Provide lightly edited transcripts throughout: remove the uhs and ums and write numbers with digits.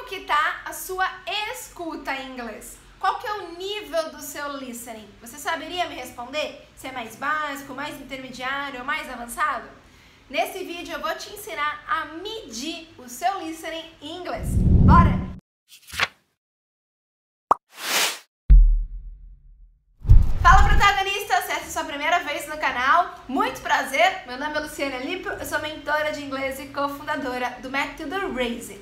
Como que tá a sua escuta em inglês? Qual que é o nível do seu listening? Você saberia me responder? Se é mais básico, mais intermediário ou mais avançado? Nesse vídeo eu vou te ensinar a medir o seu listening em inglês. Bora? Fala, protagonista! Se essa é a sua primeira vez no canal, muito prazer! Meu nome é Luciana Lippio, eu sou mentora de inglês e cofundadora do Método Raise.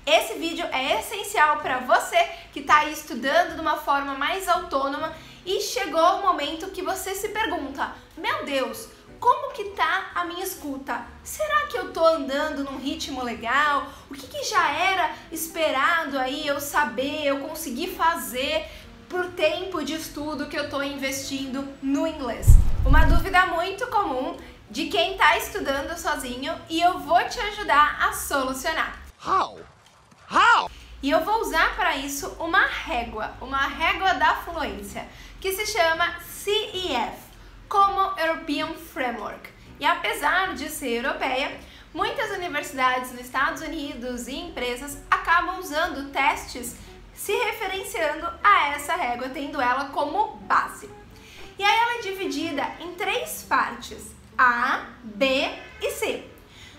Esse vídeo é essencial para você que está aí estudando de uma forma mais autônoma e chegou o momento que você se pergunta: meu Deus, como que tá a minha escuta? Será que eu tô andando num ritmo legal? O que já era esperado aí eu saber, eu conseguir fazer por tempo de estudo que eu tô investindo no inglês? Uma dúvida muito comum de quem está estudando sozinho e eu vou te ajudar a solucionar. How? E eu vou usar para isso uma régua da fluência, que se chama CEF, Common European Framework. E apesar de ser europeia, muitas universidades nos Estados Unidos e empresas acabam usando testes se referenciando a essa régua, tendo ela como base. E aí ela é dividida em 3 partes, A, B e C.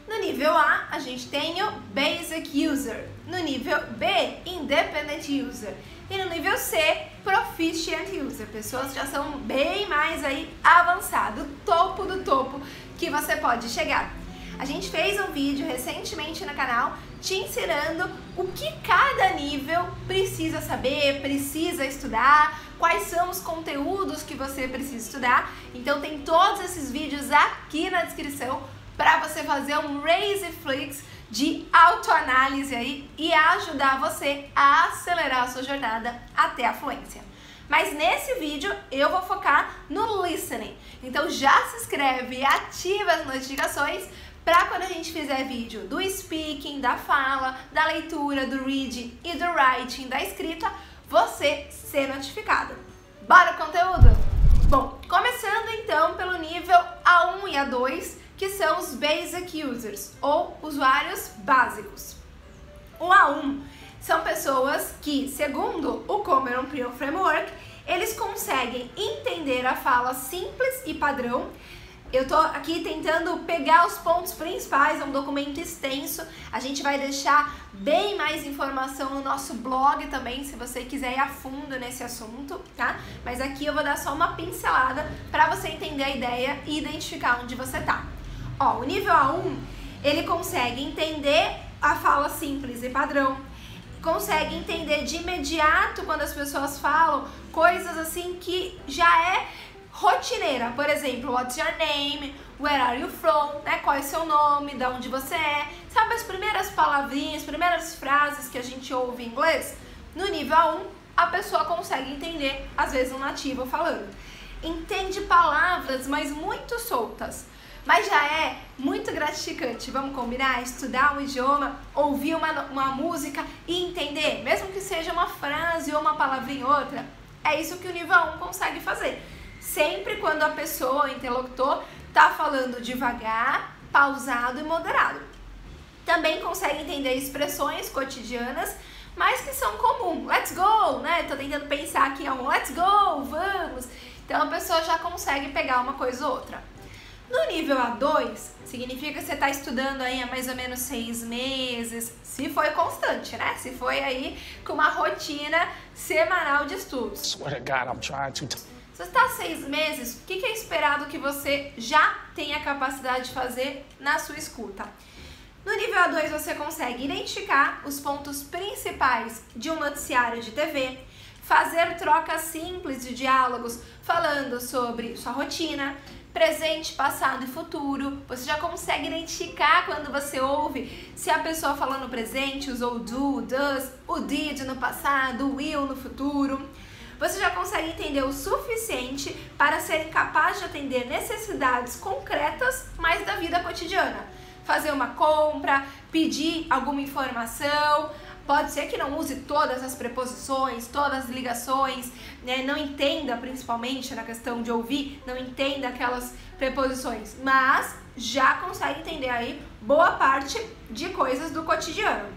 No nível A, a gente tem o Basic User. No nível B, Independent User. E no nível C, Proficient User. Pessoas que já são bem mais aí avançado, topo do topo que você pode chegar. A gente fez um vídeo recentemente no canal te ensinando o que cada nível precisa saber, precisa estudar, quais são os conteúdos que você precisa estudar. Então tem todos esses vídeos aqui na descrição para você fazer um Raise Flix de autoanálise aí e ajudar você a acelerar a sua jornada até a fluência. Mas nesse vídeo eu vou focar no listening. Então já se inscreve e ativa as notificações para quando a gente fizer vídeo do speaking, da fala, da leitura, do reading e do writing, da escrita, você ser notificado. Bora o conteúdo? Bom, começando então pelo nível A1 e A2, que são os Basic Users, ou usuários básicos. O A1 são pessoas que, segundo o Common European Framework, eles conseguem entender a fala simples e padrão. Eu tô aqui tentando pegar os pontos principais, é um documento extenso, a gente vai deixar bem mais informação no nosso blog também, se você quiser ir a fundo nesse assunto, tá? Mas aqui eu vou dar só uma pincelada para você entender a ideia e identificar onde você tá. Ó, o nível A1, ele consegue entender a fala simples e padrão, consegue entender de imediato quando as pessoas falam coisas assim que já é rotineira. Por exemplo, what's your name, where are you from, né? Qual é o seu nome, de onde você é. Sabe as primeiras palavrinhas, primeiras frases que a gente ouve em inglês? No nível A1, a pessoa consegue entender, às vezes um nativo falando. Entende palavras, mas muito soltas. Mas já é muito gratificante, vamos combinar? Estudar um idioma, ouvir uma música e entender, mesmo que seja uma frase ou uma palavrinha ou outra. É isso que o nível 1 consegue fazer. Sempre quando a pessoa, o interlocutor, está falando devagar, pausado e moderado. Também consegue entender expressões cotidianas, mas que são comuns. Let's go, né? Tô tentando pensar aqui, let's go, vamos. Então a pessoa já consegue pegar uma coisa ou outra. No nível A2, significa que você está estudando aí há mais ou menos 6 meses, se foi constante, né? Se foi aí com uma rotina semanal de estudos. Swear to God, I'm trying to. Se você está há 6 meses, o que é esperado que você já tenha capacidade de fazer na sua escuta? No nível A2, você consegue identificar os pontos principais de um noticiário de TV, fazer trocas simples de diálogos falando sobre sua rotina, presente, passado e futuro. Você já consegue identificar quando você ouve se a pessoa falando no presente usou do, does, o did no passado, o will no futuro. Você já consegue entender o suficiente para ser capaz de atender necessidades concretas, mas da vida cotidiana. Fazer uma compra, pedir alguma informação. Pode ser que não use todas as preposições, todas as ligações, né? Não entenda, principalmente na questão de ouvir, não entenda aquelas preposições, mas já consegue entender aí boa parte de coisas do cotidiano.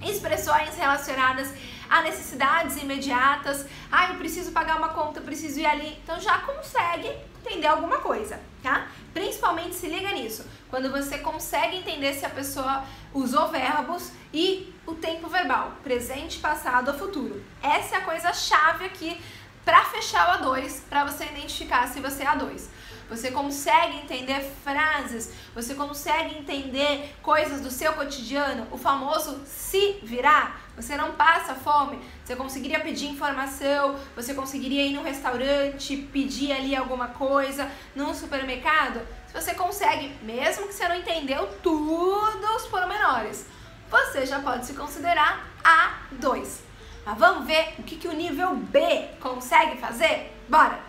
expressões relacionadas a necessidades imediatas. Eu preciso pagar uma conta, eu preciso ir ali. Então já consegue entender alguma coisa, tá? Principalmente se liga nisso, quando você consegue entender se a pessoa usou verbos e o tempo verbal, presente, passado ou futuro. Essa é a coisa chave aqui para fechar o A2, para você identificar se você é A2. Você consegue entender frases, você consegue entender coisas do seu cotidiano, o famoso se virar. Você não passa fome, você conseguiria pedir informação, você conseguiria ir num restaurante, pedir ali alguma coisa, num supermercado. Se você consegue, mesmo que você não entendeu tudo os pormenores, você já pode se considerar A2. Mas vamos ver o que o nível B consegue fazer? Bora!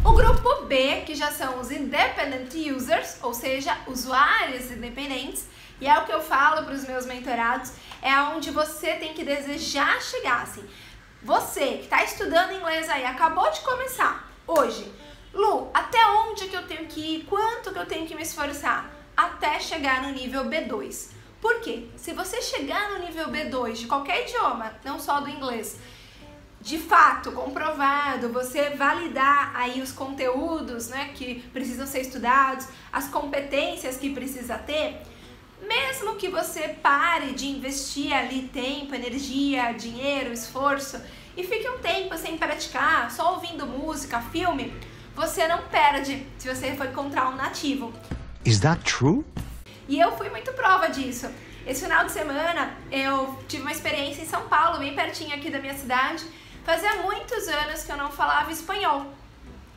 O grupo B, que já são os Independent Users, ou seja, usuários independentes, e é o que eu falo para os meus mentorados, é onde você tem que desejar chegar, assim. Você que está estudando inglês aí, acabou de começar, hoje, Lu, até onde que eu tenho que ir, quanto que eu tenho que me esforçar? Até chegar no nível B2. Por quê? Se você chegar no nível B2 de qualquer idioma, não só do inglês, de fato, comprovado, você validar aí os conteúdos, né, que precisam ser estudados, as competências que precisa ter, mesmo que você pare de investir ali tempo, energia, dinheiro, esforço e fique um tempo sem praticar, só ouvindo música, filme, você não perde se você for encontrar um nativo. Is that true? E eu fui muito prova disso. Esse final de semana eu tive uma experiência em São Paulo, bem pertinho aqui da minha cidade. Fazia muitos anos que eu não falava espanhol,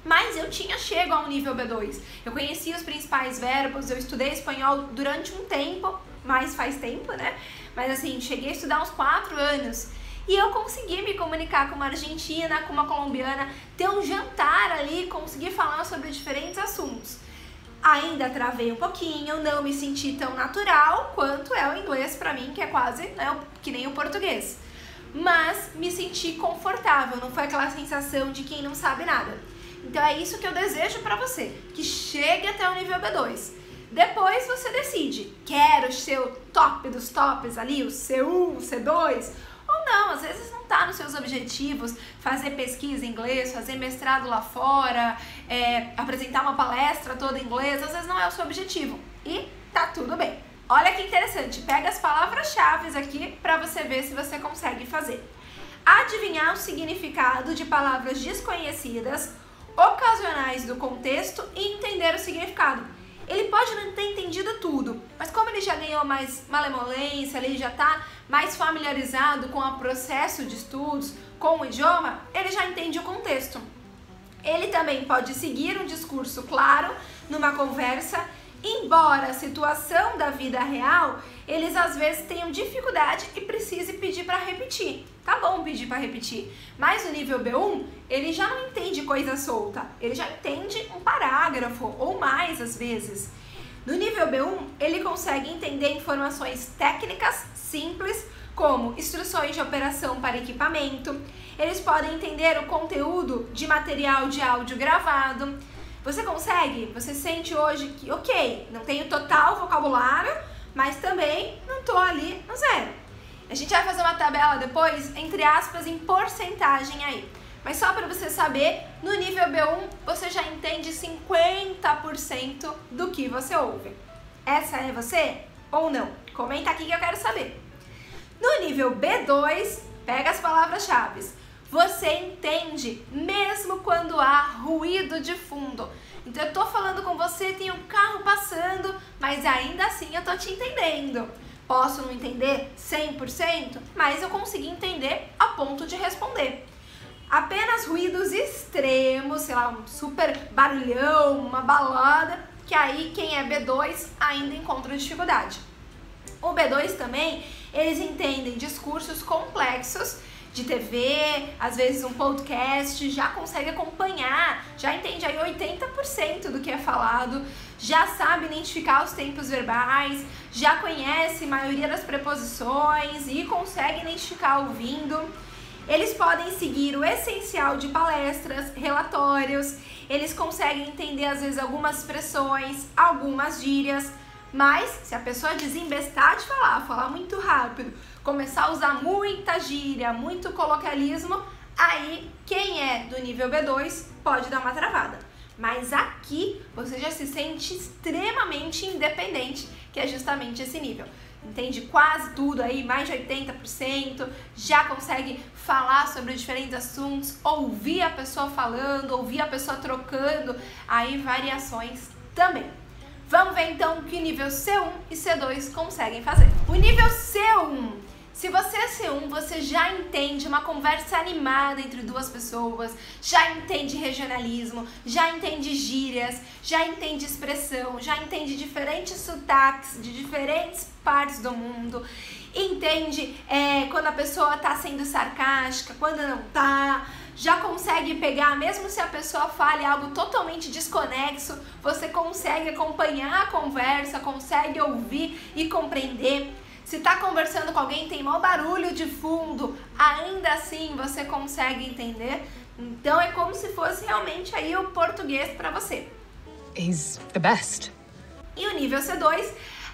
mas eu tinha chego a um nível B2. Eu conhecia os principais verbos, eu estudei espanhol durante um tempo, mas faz tempo, né? Mas assim, cheguei a estudar uns 4 anos. E eu consegui me comunicar com uma argentina, com uma colombiana, ter um jantar ali, conseguir falar sobre diferentes assuntos. Ainda travei um pouquinho, não me senti tão natural quanto é o inglês pra mim, que é quase, né, que nem o português. Mas me senti confortável, não foi aquela sensação de quem não sabe nada. Então é isso que eu desejo pra você, que chegue até o nível B2. Depois você decide, quero ser o top dos tops ali, o C1, o C2, ou não, às vezes não tá nos seus objetivos, fazer pesquisa em inglês, fazer mestrado lá fora, apresentar uma palestra toda em inglês, às vezes não é o seu objetivo. E tá tudo bem. Olha que interessante, pega as palavras-chave aqui para você ver se você consegue fazer. Adivinhar o significado de palavras desconhecidas, ocasionais do contexto e entender o significado. Ele pode não ter entendido tudo, mas como ele já ganhou mais malemolência, ele já está mais familiarizado com o processo de estudos, com o idioma, ele já entende o contexto. Ele também pode seguir um discurso claro numa conversa, embora a situação da vida real, eles às vezes tenham dificuldade e precisem pedir para repetir. Tá bom pedir para repetir, mas no nível B1, ele já não entende coisa solta, ele já entende um parágrafo ou mais às vezes. No nível B1, ele consegue entender informações técnicas simples, como instruções de operação para equipamento, eles podem entender o conteúdo de material de áudio gravado. Você consegue? Você sente hoje que, ok, não tenho total vocabulário, mas também não tô ali no zero. A gente vai fazer uma tabela depois, entre aspas, em porcentagem aí. Mas só para você saber, no nível B1 você já entende 50% do que você ouve. Essa é você ou não? Comenta aqui que eu quero saber. No nível B2, pega as palavras-chave. Você entende mesmo quando há ruído de fundo. Então eu tô falando com você, tem um carro passando, mas ainda assim eu tô te entendendo. Posso não entender 100%, mas eu consegui entender a ponto de responder. Apenas ruídos extremos, sei lá, um super barulhão, uma balada, que aí quem é B2 ainda encontra dificuldade. O B2 também, eles entendem discursos complexos de TV, às vezes um podcast, já consegue acompanhar, já entende aí 80% do que é falado, já sabe identificar os tempos verbais, já conhece a maioria das preposições e consegue identificar ouvindo. Eles podem seguir o essencial de palestras, relatórios, eles conseguem entender às vezes algumas expressões, algumas gírias, Mas se a pessoa desembestar de falar muito rápido, começar a usar muita gíria, muito coloquialismo, aí quem é do nível B2 pode dar uma travada. Mas aqui você já se sente extremamente independente, que é justamente esse nível. Entende quase tudo aí, mais de 80%, já consegue falar sobre diferentes assuntos, ouvir a pessoa falando, ouvir a pessoa trocando, aí variações também. Vamos ver então o que o nível C1 e C2 conseguem fazer. O nível C1, se você é C1, você já entende uma conversa animada entre duas pessoas, já entende regionalismo, já entende gírias, já entende expressão, já entende diferentes sotaques de diferentes partes do mundo, entende quando a pessoa está sendo sarcástica, quando não está, já consegue pegar, mesmo se a pessoa fale algo totalmente desconexo, você consegue acompanhar a conversa, consegue ouvir e compreender. Se tá conversando com alguém, tem mau barulho de fundo, ainda assim você consegue entender. Então é como se fosse realmente aí o português para você. He's the best. E o nível C2,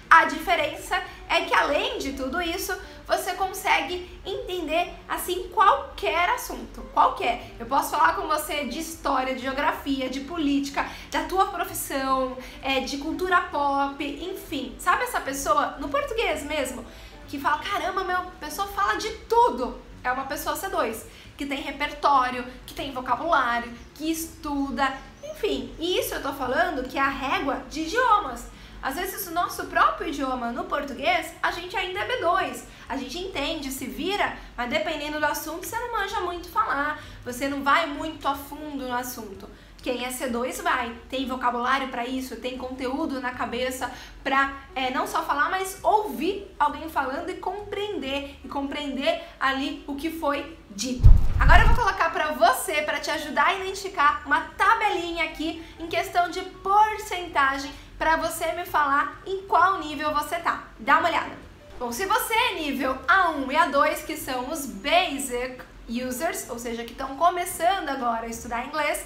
a diferença é que além de tudo isso, você consegue entender assim qualquer assunto, qualquer. Eu posso falar com você de história, de geografia, de política, da tua profissão, de cultura pop, enfim. Sabe essa pessoa, no português mesmo, que fala, caramba, a pessoa fala de tudo. É uma pessoa C2, que tem repertório, que tem vocabulário, que estuda, enfim. E isso eu tô falando que é a régua de idiomas. Às vezes o nosso próprio idioma no português, a gente ainda é B2. A gente entende, se vira, mas dependendo do assunto, você não manja muito falar, você não vai muito a fundo no assunto. Quem é C2 vai, tem vocabulário para isso, tem conteúdo na cabeça para não só falar, mas ouvir alguém falando e compreender ali o que foi dito. Agora eu vou colocar para você, para te ajudar a identificar uma tabelinha aqui em questão de porcentagem para você me falar em qual nível você tá. Dá uma olhada. Bom, se você é nível A1 e A2, que são os Basic Users, ou seja, que estão começando agora a estudar inglês,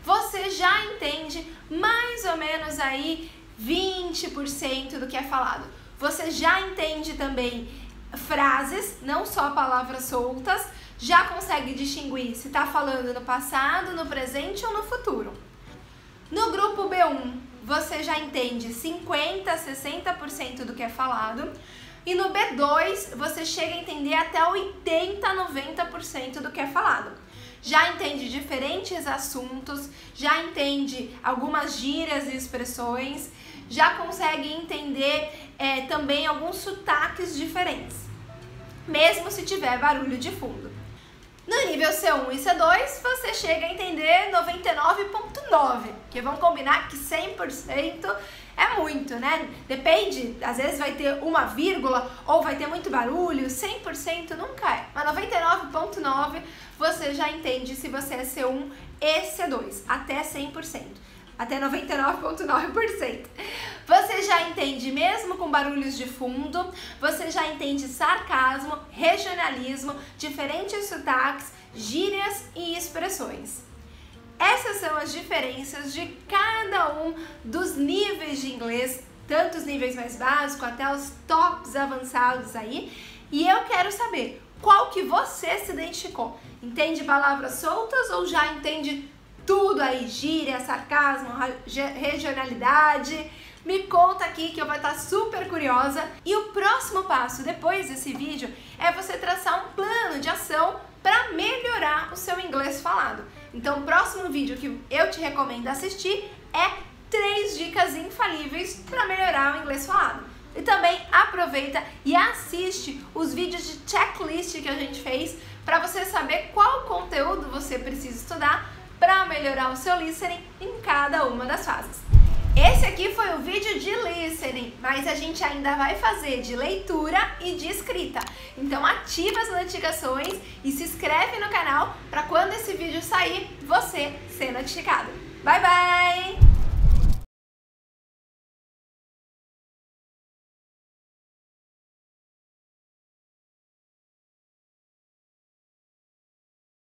você já entende mais ou menos aí 20% do que é falado. Você já entende também frases, não só palavras soltas, já consegue distinguir se está falando no passado, no presente ou no futuro. No grupo B1, você já entende 50%, 60% do que é falado. E no B2, você chega a entender até 80%, 90% do que é falado. Já entende diferentes assuntos, já entende algumas gírias e expressões, já consegue entender também alguns sotaques diferentes, mesmo se tiver barulho de fundo. No nível C1 e C2, você chega a entender 99,9%, que vamos combinar que 100% é muito, né? Depende, às vezes vai ter uma vírgula ou vai ter muito barulho, 100% nunca é. Mas 99,9% você já entende se você é C1 e C2, até 100%. Até 99,9%. Você já entende mesmo com barulhos de fundo, você já entende sarcasmo, regionalismo, diferentes sotaques, gírias e expressões. Essas são as diferenças de cada um dos níveis de inglês, tanto os níveis mais básicos até os tops avançados aí. E eu quero saber qual que você se identificou. Entende palavras soltas ou já entende tudo aí, gíria, sarcasmo, regionalidade? Me conta aqui que eu vou estar super curiosa. E o próximo passo depois desse vídeo é você traçar um plano de ação para melhorar o seu inglês falado. Então o próximo vídeo que eu te recomendo assistir é 3 dicas infalíveis para melhorar o inglês falado. E também aproveita e assiste os vídeos de checklist que a gente fez para você saber qual conteúdo você precisa estudar para melhorar o seu listening em cada uma das fases. Esse aqui foi o vídeo de listening, mas a gente ainda vai fazer de leitura e de escrita. Então ativa as notificações e se inscreve no canal para quando esse vídeo sair, você ser notificado. Bye, bye!